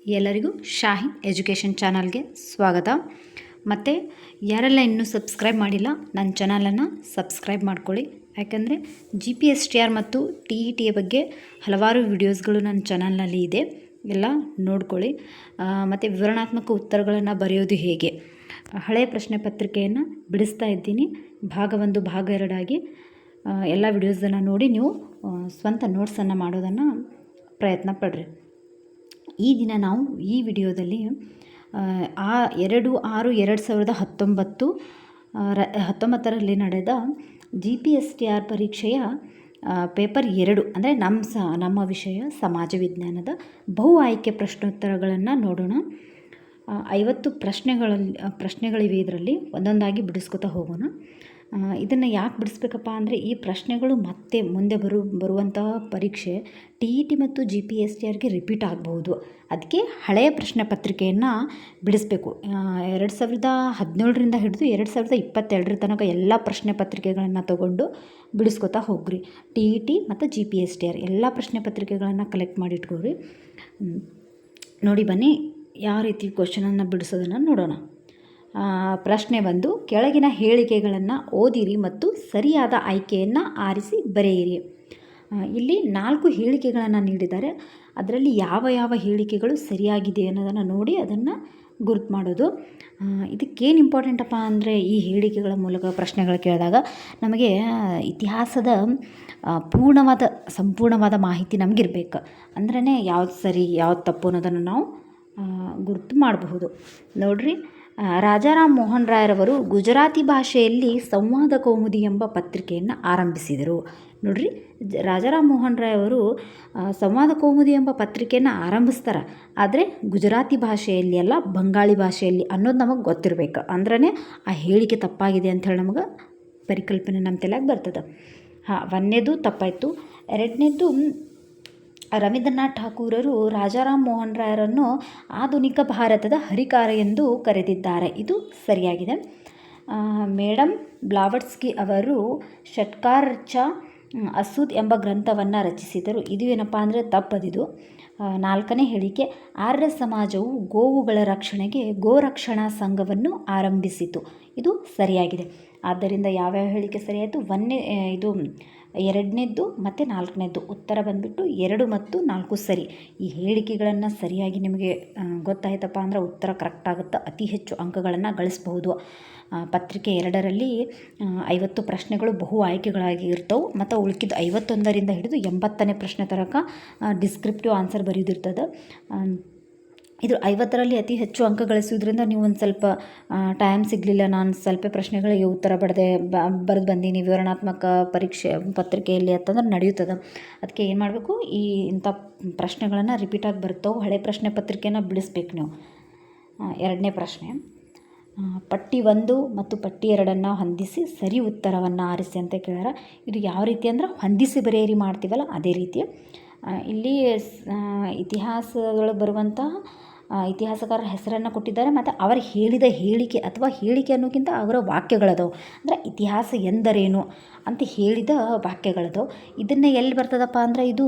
ಎಲ್ಲರಿಗೂ ಶಾಹಿನ್ ಎಜುಕೇಷನ್ ಚಾನಲ್ಗೆ ಸ್ವಾಗತ. ಮತ್ತು ಯಾರೆಲ್ಲ ಇನ್ನೂ ಸಬ್ಸ್ಕ್ರೈಬ್ ಮಾಡಿಲ್ಲ ನನ್ನ ಚಾನಲನ್ನು ಸಬ್ಸ್ಕ್ರೈಬ್ ಮಾಡ್ಕೊಳ್ಳಿ. ಯಾಕಂದರೆ GPSTR ಮತ್ತು TETಯ ಬಗ್ಗೆ ಹಲವಾರು ವಿಡಿಯೋಸ್ಗಳು ನನ್ನ ಚಾನಲ್ನಲ್ಲಿ ಇದೆ, ಎಲ್ಲ ನೋಡ್ಕೊಳ್ಳಿ. ಮತ್ತು ವಿವರಣಾತ್ಮಕ ಉತ್ತರಗಳನ್ನು ಬರೆಯೋದು ಹೇಗೆ, ಹಳೆಯ ಪ್ರಶ್ನೆ ಪತ್ರಿಕೆಯನ್ನು ಬಿಡಿಸ್ತಾ ಇದ್ದೀನಿ. ಭಾಗ 1 ಭಾಗ 2 ಆಗಿ ಎಲ್ಲ ವಿಡಿಯೋಸನ್ನು ನೋಡಿ ನೀವು ಸ್ವಂತ ನೋಟ್ಸನ್ನು ಮಾಡೋದನ್ನು ಪ್ರಯತ್ನ ಪಡ್ರಿ. ಈ ದಿನ ನಾವು ಈ ವಿಡಿಯೋದಲ್ಲಿ 2/6/2019ರಲ್ಲಿ ನಡೆದ GPSTR ಪರೀಕ್ಷೆಯ ಪೇಪರ್ 2 ಅಂದರೆ ನಮ್ಮ ವಿಷಯ ಸಮಾಜ ವಿಜ್ಞಾನದ ಬಹು ಆಯ್ಕೆ ಪ್ರಶ್ನೋತ್ತರಗಳನ್ನು ನೋಡೋಣ. 50 ಪ್ರಶ್ನೆಗಳಿವೆ. ಇದರಲ್ಲಿ ಒಂದೊಂದಾಗಿ ಬಿಡಿಸ್ಕೊತಾ ಹೋಗೋಣ. ಇದನ್ನು ಯಾಕೆ ಬಿಡಿಸ್ಬೇಕಪ್ಪ ಅಂದರೆ ಈ ಪ್ರಶ್ನೆಗಳು ಮತ್ತೆ ಮುಂದೆ ಬರುವಂತಹ ಪರೀಕ್ಷೆ TET ಮತ್ತು GPSTRಗೆ ರಿಪೀಟ್ ಆಗಬಹುದು. ಅದಕ್ಕೆ ಹಳೆಯ ಪ್ರಶ್ನೆ ಪತ್ರಿಕೆಯನ್ನು ಬಿಡಿಸ್ಬೇಕು. 2017ರಿಂದ ಹಿಡಿದು 2022 ತನಕ ಎಲ್ಲ ಪ್ರಶ್ನೆ ಪತ್ರಿಕೆಗಳನ್ನು ತಗೊಂಡು ಬಿಡಿಸ್ಕೊತಾ ಹೋಗ್ರಿ. TET ಮತ್ತು GPSTR ಎಲ್ಲ ಪ್ರಶ್ನೆ ಪತ್ರಿಕೆಗಳನ್ನು ಕಲೆಕ್ಟ್ ಮಾಡಿ ಇಟ್ಕೊಳ್ರಿ. ನೋಡಿ ಬನ್ನಿ ಯಾವ ರೀತಿ ಕ್ವಶನನ್ನು ಬಿಡಿಸೋದನ್ನು ನೋಡೋಣ. ಪ್ರಶ್ನೆ 1, ಕೆಳಗಿನ ಹೇಳಿಕೆಗಳನ್ನು ಓದಿರಿ ಮತ್ತು ಸರಿಯಾದ ಆಯ್ಕೆಯನ್ನು ಆರಿಸಿ ಬರೆಯಿರಿ. ಇಲ್ಲಿ 4 ಹೇಳಿಕೆಗಳನ್ನು ನೀಡಿದ್ದಾರೆ. ಅದರಲ್ಲಿ ಯಾವ ಹೇಳಿಕೆಗಳು ಸರಿಯಾಗಿದೆ ಅನ್ನೋದನ್ನು ನೋಡಿ ಅದನ್ನು ಗುರುತು ಮಾಡೋದು. ಇದಕ್ಕೇನು ಇಂಪಾರ್ಟೆಂಟಪ್ಪ ಅಂದರೆ ಈ ಹೇಳಿಕೆಗಳ ಮೂಲಕ ಪ್ರಶ್ನೆಗಳು ಕೇಳಿದಾಗ ನಮಗೆ ಇತಿಹಾಸದ ಸಂಪೂರ್ಣವಾದ ಮಾಹಿತಿ ನಮಗಿರ್ಬೇಕು. ಅಂದ್ರೇ ಯಾವ್ದು ಸರಿ ಯಾವ್ದು ತಪ್ಪು ಅನ್ನೋದನ್ನು ನಾವು ಗುರುತು ಮಾಡಬಹುದು. ನೋಡ್ರಿ, ರಾಜಾರಾಮ್ ಮೋಹನ್ ರಾಯರವರು ಗುಜರಾತಿ ಭಾಷೆಯಲ್ಲಿ ಸಂವಾದ ಕೌಮುದಿ ಎಂಬ ಪತ್ರಿಕೆಯನ್ನು ಆರಂಭಿಸಿದರು. ನೋಡ್ರಿ, ರಾಜಾರಾಮ್ ಮೋಹನ್ ರಾಯ್ ಅವರು ಸಂವಾದ ಕೌಮುದಿ ಎಂಬ ಪತ್ರಿಕೆಯನ್ನು ಆರಂಭಿಸ್ತಾರೆ. ಆದರೆ ಗುಜರಾತಿ ಭಾಷೆಯಲ್ಲಿ ಅಲ್ಲ, ಬಂಗಾಳಿ ಭಾಷೆಯಲ್ಲಿ ಅನ್ನೋದು ನಮಗೆ ಗೊತ್ತಿರಬೇಕು. ಅಂದ್ರೇ ಆ ಹೇಳಿಕೆ ತಪ್ಪಾಗಿದೆ ಅಂಥೇಳಿ ನಮಗೆ ಪರಿಕಲ್ಪನೆ ನಮ್ಮ ತಲೆಯಾಗಿ ಬರ್ತದೆ. 1ನೇದು ತಪ್ಪಾಯಿತು. 2ನೇದು, ರವೀಂದ್ರನಾಥ್ ಠಾಕೂರರು ರಾಜಾರಾಮ್ ಮೋಹನ್ ರಾಯರನ್ನು ಆಧುನಿಕ ಭಾರತದ ಹರಿಕಾರ ಎಂದು ಕರೆದಿದ್ದಾರೆ. ಇದು ಸರಿಯಾಗಿದೆ. ಮೇಡಮ್ ಬ್ಲಾವಟ್ಸ್ಕಿ ಅವರು ಷಟ್ಕಾರ್ ಚ ಅಸೂದ್ ಎಂಬ ಗ್ರಂಥವನ್ನು ರಚಿಸಿದರು. ಇದು ಏನಪ್ಪ ಅಂದರೆ ತಪ್ಪದಿದು. 4ನೇ ಹೇಳಿಕೆ, ಆರ್ಯ ಸಮಾಜವು ಗೋವುಗಳ ರಕ್ಷಣೆಗೆ ಗೋರಕ್ಷಣಾ ಸಂಘವನ್ನು ಆರಂಭಿಸಿತು. ಇದು ಸರಿಯಾಗಿದೆ. ಆದ್ದರಿಂದ ಯಾವ್ಯಾವ ಹೇಳಿಕೆ ಸರಿಯಾಯಿತು? 2ನೇದ್ದು ಮತ್ತು 4ನೇದ್ದು ಉತ್ತರ ಬಂದುಬಿಟ್ಟು 2 ಮತ್ತು 4 ಸರಿ. ಈ ಹೇಳಿಕೆಗಳನ್ನು ಸರಿಯಾಗಿ ನಿಮಗೆ ಗೊತ್ತಾಯ್ತಪ್ಪ ಅಂದರೆ ಉತ್ತರ ಕರೆಕ್ಟ್ ಆಗುತ್ತೆ. ಅತಿ ಹೆಚ್ಚು ಅಂಕಗಳನ್ನು ಗಳಿಸಬಹುದು. ಪತ್ರಿಕೆ 2ರಲ್ಲಿ 50 ಪ್ರಶ್ನೆಗಳು ಬಹು ಆಯ್ಕೆಗಳಾಗಿ ಇರ್ತವೆ ಮತ್ತು ಉಳ್ಕಿದ್ದು 51ರಿಂದ ಹಿಡಿದು 80ನೇ ಪ್ರಶ್ನೆ ತನಕ ಡಿಸ್ಕ್ರಿಪ್ಟಿವ್ ಆನ್ಸರ್ ಬರೆಯೋದಿರ್ತದೆ. ಇದು 50ರಲ್ಲಿ ಅತಿ ಹೆಚ್ಚು ಅಂಕ ಗಳಿಸೋದ್ರಿಂದ ನೀವು ಒಂದು ಸ್ವಲ್ಪ ಟೈಮ್ ಸಿಗಲಿಲ್ಲ, ನಾನು ಸ್ವಲ್ಪ ಪ್ರಶ್ನೆಗಳಿಗೆ ಉತ್ತರ ಬರೆದು ಬಂದೀನಿ ವಿವರಣಾತ್ಮಕ ಪರೀಕ್ಷೆ ಪತ್ರಿಕೆಯಲ್ಲಿ ಅಂತಂದ್ರೆ ನಡೆಯುತ್ತದೆ. ಅದಕ್ಕೆ ಏನು ಮಾಡಬೇಕು, ಇಂಥ ಪ್ರಶ್ನೆಗಳನ್ನು ರಿಪೀಟಾಗಿ ಬರ್ತವೆ. ಹಳೆ ಪ್ರಶ್ನೆ ಪತ್ರಿಕೆನ ಬಿಡಿಸ್ಬೇಕು ನೀವು. 2ನೇ ಪ್ರಶ್ನೆ, ಪಟ್ಟಿ 1 ಮತ್ತು ಪಟ್ಟಿ 2 ಹೊಂದಿಸಿ ಸರಿ ಉತ್ತರವನ್ನು ಆರಿಸಿ ಅಂತ ಕೇಳ್ಯಾರ. ಇದು ಯಾವ ರೀತಿ ಅಂದ್ರೆ ಹೊಂದಿಸಿ ಬರೆಯಿರಿ ಮಾಡ್ತೀವಲ್ಲ ಅದೇ ರೀತಿ. ಇಲ್ಲಿ ಇತಿಹಾಸದೊಳಗೆ ಬರುವಂತಹ ಇತಿಹಾಸಕಾರರ ಹೆಸರನ್ನು ಕೊಟ್ಟಿದ್ದಾರೆ ಮತ್ತು ಅವರು ಹೇಳಿದ ಹೇಳಿಕೆ ಅಥವಾ ಹೇಳಿಕೆ ಅನ್ನೋಕ್ಕಿಂತ ಅವರ ವಾಕ್ಯಗಳದವು. ಅಂದರೆ ಇತಿಹಾಸ ಎಂದರೇನು ಅಂತ ಹೇಳಿದ ವಾಕ್ಯಗಳದವು. ಇದನ್ನು ಎಲ್ಲಿ ಬರ್ತದಪ್ಪ ಅಂದರೆ ಇದು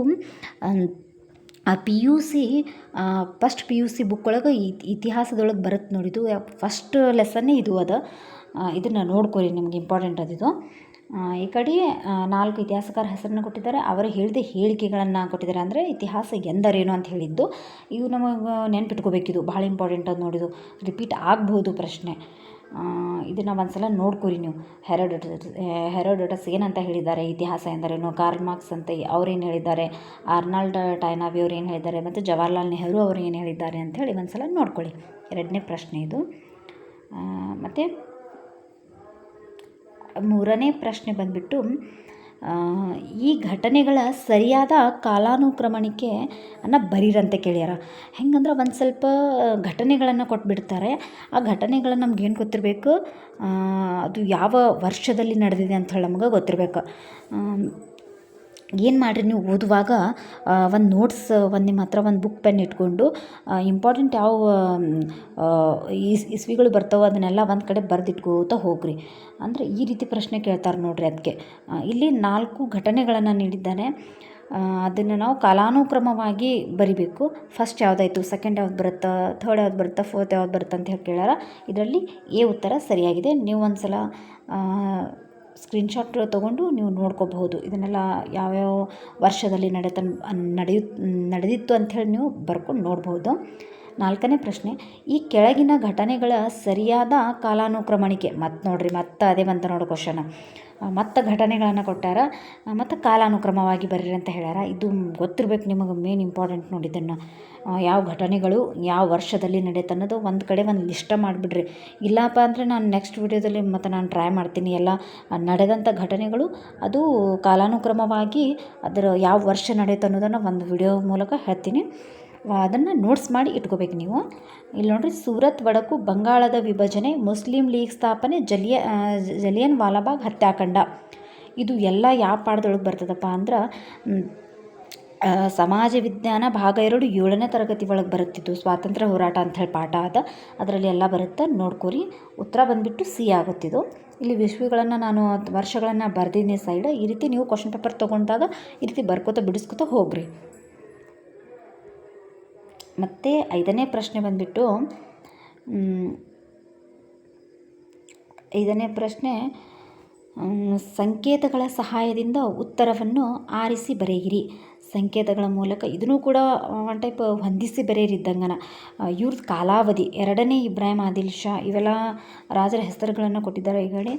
ಫಸ್ಟ್ PUC ಬುಕ್ ಒಳಗೆ ಇತಿಹಾಸದೊಳಗೆ ಬರುತ್ತೆ ನೋಡಿ. ಇದು ಫಸ್ಟ್ ಲೆಸನ್ನೇ ಇದು ಅದ. ಇದನ್ನು ನೋಡ್ಕೊರಿ, ನಿಮ್ಗೆ ಇಂಪಾರ್ಟೆಂಟ್ ಅದಿದು. ಈ ಕಡೆ 4 ಇತಿಹಾಸಕಾರ ಹೆಸರನ್ನು ಕೊಟ್ಟಿದ್ದಾರೆ, ಅವರು ಹೇಳಿದ ಹೇಳಿಕೆಗಳನ್ನು ಕೊಟ್ಟಿದ್ದಾರೆ. ಅಂದರೆ ಇತಿಹಾಸ ಎಂದರೇನು ಅಂತ ಹೇಳಿದ್ದು ಇವು ನಮಗೆ ನೆನ್ಪಿಟ್ಕೋಬೇಕಿದು, ಭಾಳ ಇಂಪಾರ್ಟೆಂಟ್ ಅದು ನೋಡಿದು. ರಿಪೀಟ್ ಆಗ್ಬೋದು ಪ್ರಶ್ನೆ. ಇದನ್ನು ಒಂದ್ಸಲ ನೋಡ್ಕೊರಿ ನೀವು. ಹೆರೋಡೋಟಸ್ ಏನಂತ ಹೇಳಿದ್ದಾರೆ, ಇತಿಹಾಸ ಎಂದರೇನು, ಕಾರ್ಲ್ ಮಾರ್ಕ್ಸ್ ಅಂತ ಅವ್ರೇನು ಹೇಳಿದ್ದಾರೆ, ಆರ್ನಾಲ್ಡ್ ಟೈನಾವಿ ಅವ್ರು ಏನು ಹೇಳಿದ್ದಾರೆ, ಮತ್ತು ಜವಾಹರ್ಲಾಲ್ ನೆಹರು ಅವರು ಏನು ಹೇಳಿದ್ದಾರೆ ಅಂಥೇಳಿ ಒಂದ್ಸಲ ನೋಡ್ಕೊಳ್ಳಿ. 2ನೇ ಪ್ರಶ್ನೆ ಇದು. ಮತ್ತು 3ನೇ ಪ್ರಶ್ನೆ ಬಂದುಬಿಟ್ಟು ಈ ಘಟನೆಗಳ ಸರಿಯಾದ ಕಾಲಾನುಕ್ರಮಣಿಕೆಯನ್ನು ಬರೀರಂತೆ ಕೇಳ್ಯಾರ. ಹೆಂಗಂದ್ರೆ ಒಂದು ಸ್ವಲ್ಪ ಘಟನೆಗಳನ್ನು ಕೊಟ್ಬಿಡ್ತಾರೆ. ಆ ಘಟನೆಗಳನ್ನು ನಮ್ಗೇನು ಗೊತ್ತಿರಬೇಕು, ಅದು ಯಾವ ವರ್ಷದಲ್ಲಿ ನಡೆದಿದೆ ಅಂಥೇಳಿ ನಮ್ಗೆ ಗೊತ್ತಿರಬೇಕು. ಏನು ಮಾಡಿರಿ, ನೀವು ಓದುವಾಗ ಒಂದು ನೋಟ್ಸ್ ನಿಮ್ಮ ಹತ್ರ ಒಂದು ಬುಕ್ ಪೆನ್ ಇಟ್ಕೊಂಡು ಇಂಪಾರ್ಟೆಂಟ್ ಯಾವ ಇಸ್ವಿಗಳು ಬರ್ತಾವೆ ಅದನ್ನೆಲ್ಲ ಒಂದು ಕಡೆ ಬರೆದಿಟ್ಕೋತ ಹೋಗ್ರಿ. ಅಂದರೆ ಈ ರೀತಿ ಪ್ರಶ್ನೆ ಕೇಳ್ತಾರೆ ನೋಡ್ರಿ. ಅದಕ್ಕೆ ಇಲ್ಲಿ 4 ಘಟನೆಗಳನ್ನು ನೀಡಿದ್ದಾನೆ. ಅದನ್ನು ನಾವು ಕಾಲಾನುಕ್ರಮವಾಗಿ ಬರಿಬೇಕು. ಫಸ್ಟ್ ಯಾವುದಾಯಿತು, ಸೆಕೆಂಡ್ ಯಾವ್ದು ಬರುತ್ತಾ, ಥರ್ಡ್ ಯಾವ್ದು ಬರುತ್ತಾ, ಫೋರ್ತ್ ಯಾವ್ದು ಬರುತ್ತಾ ಅಂತ ಹೇಳಿ ಕೇಳ್ಯಾರ. ಇದರಲ್ಲಿ ಎ ಉತ್ತರ ಸರಿಯಾಗಿದೆ. ನೀವು ಒಂದು ಸಲ ಸ್ಕ್ರೀನ್ಶಾಟ್ ತೊಗೊಂಡು ನೀವು ನೋಡ್ಕೋಬಹುದು. ಇದನ್ನೆಲ್ಲ ಯಾವ್ಯಾವ ವರ್ಷದಲ್ಲಿ ನಡೆದಿತ್ತು ಅಂಥೇಳಿ ನೀವು ಬರ್ಕೊಂಡು ನೋಡ್ಬೋದು. 4ನೇ ಪ್ರಶ್ನೆ, ಈ ಕೆಳಗಿನ ಘಟನೆಗಳ ಸರಿಯಾದ ಕಾಲಾನುಕ್ರಮಣಿಕೆ. ಮತ್ತು ನೋಡ್ರಿ, ಮತ್ತೆ ಅದೇ ಬಂತ ನೋಡು ಕ್ವಶನ್. ಮತ್ತು ಘಟನೆಗಳನ್ನು ಕೊಟ್ಟಾರ, ಮತ್ತು ಕಾಲಾನುಕ್ರಮವಾಗಿ ಬರೀರಿ ಅಂತ ಹೇಳ್ಯಾರ. ಇದು ಗೊತ್ತಿರ್ಬೇಕು ನಿಮಗೆ, ಮೇನ್ ಇಂಪಾರ್ಟೆಂಟ್ ನೋಡಿ. ಇದನ್ನು ಯಾವ ಘಟನೆಗಳು ಯಾವ ವರ್ಷದಲ್ಲಿ ನಡೆಯುತ್ತೆ ಅನ್ನೋದು ಒಂದು ಕಡೆ ಒಂದು ಲಿಸ್ಟ್ ಮಾಡಿಬಿಡ್ರಿ. ಇಲ್ಲಪ್ಪ ಅಂದರೆ ನಾನು ನೆಕ್ಸ್ಟ್ ವಿಡಿಯೋದಲ್ಲಿ ಮತ್ತು ನಾನು ಟ್ರೈ ಮಾಡ್ತೀನಿ ಎಲ್ಲ ನಡೆದಂಥ ಘಟನೆಗಳು ಅದು ಕಾಲಾನುಕ್ರಮವಾಗಿ ಅದರ ಯಾವ ವರ್ಷ ನಡೆಯುತ್ತೆ ಅನ್ನೋದನ್ನು ಒಂದು ವಿಡಿಯೋ ಮೂಲಕ ಹೇಳ್ತೀನಿ. ಅದನ್ನು ನೋಟ್ಸ್ ಮಾಡಿ ಇಟ್ಕೋಬೇಕು ನೀವು. ಇಲ್ಲಿ ನೋಡಿರಿ, ಸೂರತ್ ವಡಕು ಬಂಗಾಳದ ವಿಭಜನೆ, ಮುಸ್ಲಿಂ ಲೀಗ್ ಸ್ಥಾಪನೆ, ಜಲಿಯನ್ ವಾಲಾಬಾಗ್ ಹತ್ಯಾಕಾಂಡ. ಇದು ಎಲ್ಲ ಯಾವ ಪಾಠದೊಳಗೆ ಬರ್ತದಪ್ಪ ಅಂದ್ರೆ ಸಮಾಜ ವಿಜ್ಞಾನ ಭಾಗ 2 7ನೇ ತರಗತಿ ಒಳಗೆ ಬರುತ್ತಿದ್ದು. ಸ್ವಾತಂತ್ರ್ಯ ಹೋರಾಟ ಅಂಥೇಳಿ ಪಾಠ ಅದರಲ್ಲಿ ಎಲ್ಲ ಬರುತ್ತೆ, ನೋಡ್ಕೊರಿ. ಉತ್ತರ ಬಂದುಬಿಟ್ಟು ಸಿ ಆಗುತ್ತಿದ್ದು. ಇಲ್ಲಿ ವಿಶ್ವಗಳನ್ನು ನಾನು ವರ್ಷಗಳನ್ನು ಬರ್ದಿದ್ದೀನಿ ಸೈಡ್. ಈ ರೀತಿ ನೀವು ಕ್ವಶನ್ ಪೇಪರ್ ತೊಗೊಂಡಾಗ ಈ ರೀತಿ ಬರ್ಕೋತ ಬಿಡಿಸ್ಕೊತ ಹೋಗ್ರಿ. ಮತ್ತು 5ನೇ ಪ್ರಶ್ನೆ ಬಂದುಬಿಟ್ಟು 5ನೇ ಪ್ರಶ್ನೆ, ಸಂಕೇತಗಳ ಸಹಾಯದಿಂದ ಉತ್ತರವನ್ನು ಆರಿಸಿ ಬರೆಯಿರಿ. ಸಂಕೇತಗಳ ಮೂಲಕ ಇದನ್ನು ಕೂಡ ಒನ್ ಟೈಪ್ ಹೊಂದಿಸಿ ಬರೆಯಿರಿದ್ದಂಗನ. ಇವ್ರದ್ದು ಕಾಲಾವಧಿ 2ನೇ ಇಬ್ರಾಹಿಂ ಆದಿಲ್ ಶಾ, ಇವೆಲ್ಲ ರಾಜರ ಹೆಸರುಗಳನ್ನು ಕೊಟ್ಟಿದ್ದಾರೆ. ಈ ಕಡೆ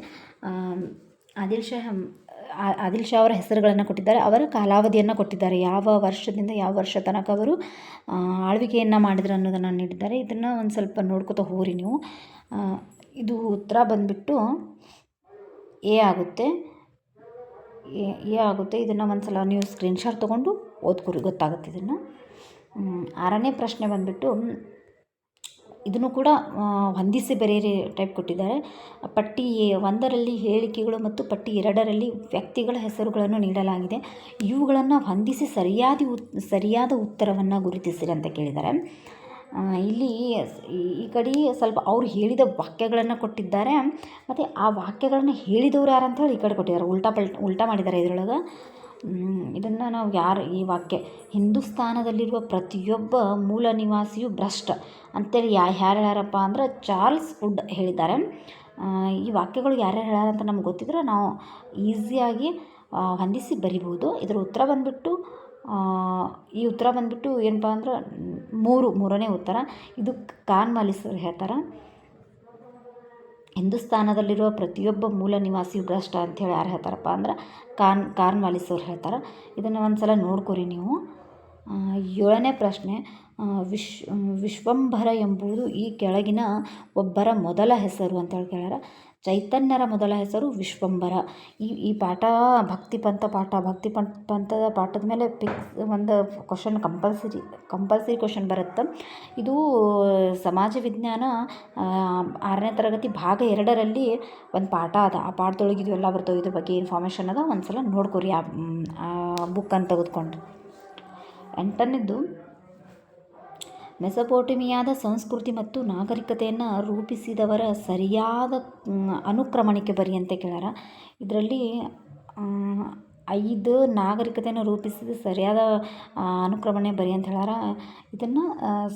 ಆದಿಲ್ ಶಾ ಅವರ ಹೆಸರುಗಳನ್ನು ಕೊಟ್ಟಿದ್ದಾರೆ, ಅವರ ಕಾಲಾವಧಿಯನ್ನು ಕೊಟ್ಟಿದ್ದಾರೆ, ಯಾವ ವರ್ಷದಿಂದ ಯಾವ ವರ್ಷ ತನಕ ಅವರು ಆಳ್ವಿಕೆಯನ್ನು ಮಾಡಿದ್ರು ಅನ್ನೋದನ್ನು ನೀಡಿದ್ದಾರೆ. ಇದನ್ನು ಒಂದು ಸ್ವಲ್ಪ ನೋಡ್ಕೊತ ಹೋಗ್ರಿ ನೀವು. ಇದು ಉತ್ತರ ಬಂದುಬಿಟ್ಟು ಎ ಆಗುತ್ತೆ. ಇದನ್ನು ಒಂದು ಸಲ ನೀವು ಸ್ಕ್ರೀನ್ಶಾಟ್ ತೊಗೊಂಡು ಓದ್ಕೊರಿ, ಗೊತ್ತಾಗುತ್ತೆ ಇದನ್ನು. 6ನೇ ಪ್ರಶ್ನೆ ಬಂದುಬಿಟ್ಟು ಇದನ್ನು ಕೂಡ ಹೊಂದಿಸಿ ಬರೆಯಿರಿ ಟೈಪ್ ಕೊಟ್ಟಿದ್ದಾರೆ. ಪಟ್ಟಿ 1ರಲ್ಲಿ ಹೇಳಿಕೆಗಳು ಮತ್ತು ಪಟ್ಟಿ 2ರಲ್ಲಿ ವ್ಯಕ್ತಿಗಳ ಹೆಸರುಗಳನ್ನು ನೀಡಲಾಗಿದೆ. ಇವುಗಳನ್ನು ಹೊಂದಿಸಿ ಸರಿಯಾದ ಉತ್ತರವನ್ನು ಗುರುತಿಸಿರಿ ಅಂತ ಕೇಳಿದ್ದಾರೆ. ಇಲ್ಲಿ ಈ ಕಡೆ ಸ್ವಲ್ಪ ಅವ್ರು ಹೇಳಿದ ವಾಕ್ಯಗಳನ್ನು ಕೊಟ್ಟಿದ್ದಾರೆ, ಮತ್ತು ಆ ವಾಕ್ಯಗಳನ್ನು ಹೇಳಿದವರು ಯಾರು ಅಂತೇಳಿ ಈ ಕಡೆ ಕೊಟ್ಟಿದ್ದಾರೆ. ಉಲ್ಟಾ ಮಾಡಿದ್ದಾರೆ ಇದರೊಳಗೆ. ಇದನ್ನು ನಾವು ಈ ವಾಕ್ಯ, ಹಿಂದೂಸ್ತಾನದಲ್ಲಿರುವ ಪ್ರತಿಯೊಬ್ಬ ಮೂಲ ನಿವಾಸಿಯು ಭ್ರಷ್ಟ ಅಂತೇಳಿ ಯಾರ್ಯಾರಪ್ಪ ಅಂದ್ರೆ ಚಾರ್ಲ್ಸ್ ವುಡ್ ಹೇಳಿದ್ದಾರೆ. ಈ ವಾಕ್ಯಗಳು ಯಾರ್ಯಾರು ಹೇಳ್ಯಾರ ಅಂತ ನಮ್ಗೆ ಗೊತ್ತಿದ್ರೆ ನಾವು ಈಸಿಯಾಗಿ ಹೊಂದಿಸಿ ಬರಿಬೋದು. ಇದರ ಉತ್ತರ ಬಂದುಬಿಟ್ಟು ಈ ಉತ್ತರ ಬಂದುಬಿಟ್ಟು ಏನಪ್ಪ ಅಂದ್ರೆ 3ನೇ ಉತ್ತರ. ಇದು ಕಾರ್ನ್ವಾಲಿಸ್ ಅವ್ರು ಹೇಳ್ತಾರೆ. ಹಿಂದೂಸ್ತಾನದಲ್ಲಿರುವ ಪ್ರತಿಯೊಬ್ಬ ಮೂಲ ನಿವಾಸಿಯು ಭ್ರಷ್ಟ ಅಂಥೇಳಿ ಯಾರು ಹೇಳ್ತಾರಪ್ಪ ಅಂದ್ರೆ ಕಾರ್ನ್ವಾಲಿಸ್ ಅವ್ರು ಹೇಳ್ತಾರೆ. ಇದನ್ನು ಒಂದು ಸಲ ನೋಡ್ಕೊರಿ ನೀವು. 7ನೇ ಪ್ರಶ್ನೆ, ವಿಶ್ವಂಭರ ಎಂಬುದು ಈ ಕೆಳಗಿನ ಒಬ್ಬರ ಮೊದಲ ಹೆಸರು ಅಂತೇಳಿ ಕೇಳ್ಯಾರ. ಚೈತನ್ಯರ ಮೊದಲ ಹೆಸರು ವಿಶ್ವಂಭರ. ಈ ಪಾಠ ಭಕ್ತಿ ಪಂಥದ ಪಾಠದ ಮೇಲೆ ಒಂದು ಕ್ವಶನ್ ಕಂಪಲ್ಸರಿ ಕ್ವಶನ್ ಬರುತ್ತೆ. ಇದು ಸಮಾಜ ವಿಜ್ಞಾನ 6ನೇ ತರಗತಿ ಭಾಗ 2ರಲ್ಲಿ ಒಂದು ಪಾಠ ಆ ಪಾಠದೊಳಗೆ ಇದು ಎಲ್ಲ ಬರ್ತವೆ. ಇದ್ರ ಬಗ್ಗೆ ಇನ್ಫಾರ್ಮೇಷನ್ ಒಂದು ಸಲ ನೋಡ್ಕೊರಿ ಆ ಬುಕ್ಕನ್ನು ತೆಗೆದುಕೊಂಡು. 8ನೇದು, ಮೆಸೊಪೊಟೇಮಿಯಾದ ಸಂಸ್ಕೃತಿ ಮತ್ತು ನಾಗರಿಕತೆಯನ್ನು ರೂಪಿಸಿದವರ ಸರಿಯಾದ ಅನುಕ್ರಮಣಿಕೆ ಬರಿ ಅಂತ ಕೇಳ್ಯಾರ. ಇದರಲ್ಲಿ 5 ನಾಗರಿಕತೆಯನ್ನು ರೂಪಿಸಿದ ಸರಿಯಾದ ಅನುಕ್ರಮಣೆ ಬರಿ ಅಂತ ಹೇಳ್ಯಾರ. ಇದನ್ನು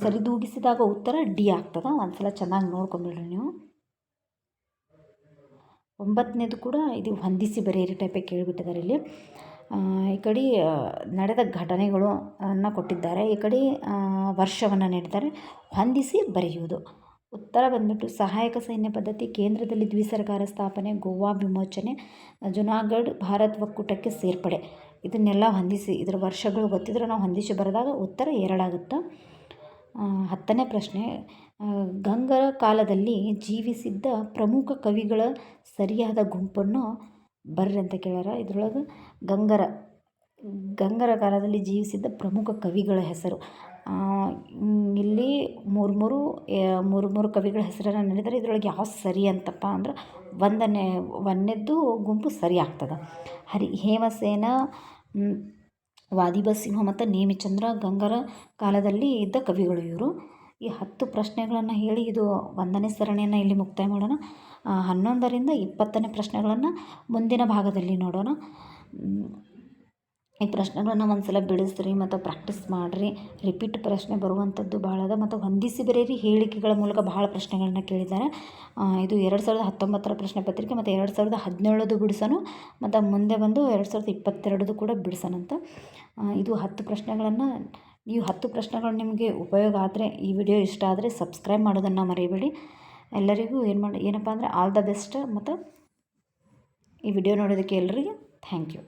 ಸರಿದೂಗಿಸಿದಾಗ ಉತ್ತರ ಡಿ ಆಗ್ತದೆ. ಒಂದು ಸಲ ಚೆನ್ನಾಗಿ ನೋಡ್ಕೊಂಬಿಡ್ರಿ ನೀವು. 9ನೇದು ಕೂಡ ಇದು ಹೊಂದಿಸಿ ಬರೆಯಿರಿ ಟೈಪೇ ಕೇಳಿಬಿಟ್ಟಿದ್ದಾರೆ ಇಲ್ಲಿ. ಈ ಕಡೆ ನಡೆದ ಘಟನೆಗಳು ಅನ್ನು ಕೊಟ್ಟಿದ್ದಾರೆ, ಈ ಕಡೆ ವರ್ಷವನ್ನು ನೀಡಿದ್ದಾರೆ. ಹೊಂದಿಸಿ ಬರೆಯುವುದು. ಉತ್ತರ ಬಂದ್ಬಿಟ್ಟು ಸಹಾಯಕ ಸೈನ್ಯ ಪದ್ಧತಿ, ಕೇಂದ್ರದಲ್ಲಿ ದ್ವಿಸರ್ಕಾರ ಸ್ಥಾಪನೆ, ಗೋವಾ ವಿಮೋಚನೆ, ಜುನಾಗಢ್ ಭಾರತ್ ಒಕ್ಕೂಟಕ್ಕೆ ಸೇರ್ಪಡೆ. ಇದನ್ನೆಲ್ಲ ಹೊಂದಿಸಿ, ಇದರ ವರ್ಷಗಳು ಗೊತ್ತಿದ್ರೆ ನಾವು ಹೊಂದಿಸಿ ಬರೆದಾಗ ಉತ್ತರ 2 ಆಗುತ್ತೆ. 10ನೇ ಪ್ರಶ್ನೆ, ಗಂಗರ ಕಾಲದಲ್ಲಿ ಜೀವಿಸಿದ್ದ ಪ್ರಮುಖ ಕವಿಗಳ ಸರಿಯಾದ ಗುಂಪನ್ನು ಬರ್ರಿ ಅಂತ ಕೇಳ್ಯಾರ. ಇದರೊಳಗೆ ಗಂಗರ ಕಾಲದಲ್ಲಿ ಜೀವಿಸಿದ್ದ ಪ್ರಮುಖ ಕವಿಗಳ ಹೆಸರು. ಇಲ್ಲಿ ಮೂರು ಕವಿಗಳ ಹೆಸರನ್ನು ನೀಡಿದರೆ ಇದರೊಳಗೆ ಯಾವ ಸರಿ ಅಂತಪ್ಪ ಅಂದ್ರೆ ಒಂದನೇದ್ದು ಗುಂಪು ಸರಿ ಆಗ್ತದೆ. ಹೇಮಸೇನ, ವಾದಿಭಸಿಂಹ ಮತ್ತು ನೇಮಿಚಂದ್ರ ಗಂಗರ ಕಾಲದಲ್ಲಿ ಇದ್ದ ಕವಿಗಳು ಇವರು. ಈ 10 ಪ್ರಶ್ನೆಗಳನ್ನು ಹೇಳಿ ಇದು 1ನೇ ಸರಣಿಯನ್ನು ಇಲ್ಲಿ ಮುಕ್ತಾಯ ಮಾಡೋಣ. 11ರಿಂದ 20ನೇ ಪ್ರಶ್ನೆಗಳನ್ನು ಮುಂದಿನ ಭಾಗದಲ್ಲಿ ನೋಡೋಣ. ಈ ಪ್ರಶ್ನೆಗಳನ್ನ ಒಂದ್ಸಲ ಬಿಡಿಸ್ರಿ ಮತ್ತು ಪ್ರಾಕ್ಟೀಸ್ ಮಾಡಿರಿ. ರಿಪೀಟ್ ಪ್ರಶ್ನೆ ಬರುವಂಥದ್ದು ಭಾಳ ಅದ ಮತ್ತು ಹೊಂದಿಸಿ ಬರೀರಿ ಹೇಳಿಕೆಗಳ ಮೂಲಕ ಭಾಳ ಪ್ರಶ್ನೆಗಳನ್ನ ಕೇಳಿದ್ದಾರೆ. ಇದು 2019ರ ಪ್ರಶ್ನೆ ಪತ್ರಿಕೆ ಮತ್ತು 2017ದು ಬಿಡಿಸೋಣ ಮತ್ತು ಮುಂದೆ ಬಂದು 2022ದು ಕೂಡ ಬಿಡಿಸೋಣಂತ. ಇದು 10 ಪ್ರಶ್ನೆಗಳನ್ನು ಈ 10 ಪ್ರಶ್ನೆಗಳು ನಿಮಗೆ ಉಪಯೋಗ ಆದರೆ, ಈ ವಿಡಿಯೋ ಇಷ್ಟ ಆದರೆ ಸಬ್ಸ್ಕ್ರೈಬ್ ಮಾಡೋದನ್ನು ಮರಿಬೇಡಿ. ಎಲ್ಲರಿಗೂ ಏನಪ್ಪ ಅಂದರೆ ಆಲ್ ದ ಬೆಸ್ಟ್. ಮತ್ತು ಈ ವಿಡಿಯೋ ನೋಡೋದಕ್ಕೆ ಎಲ್ಲರಿಗೆ ಥ್ಯಾಂಕ್ ಯು.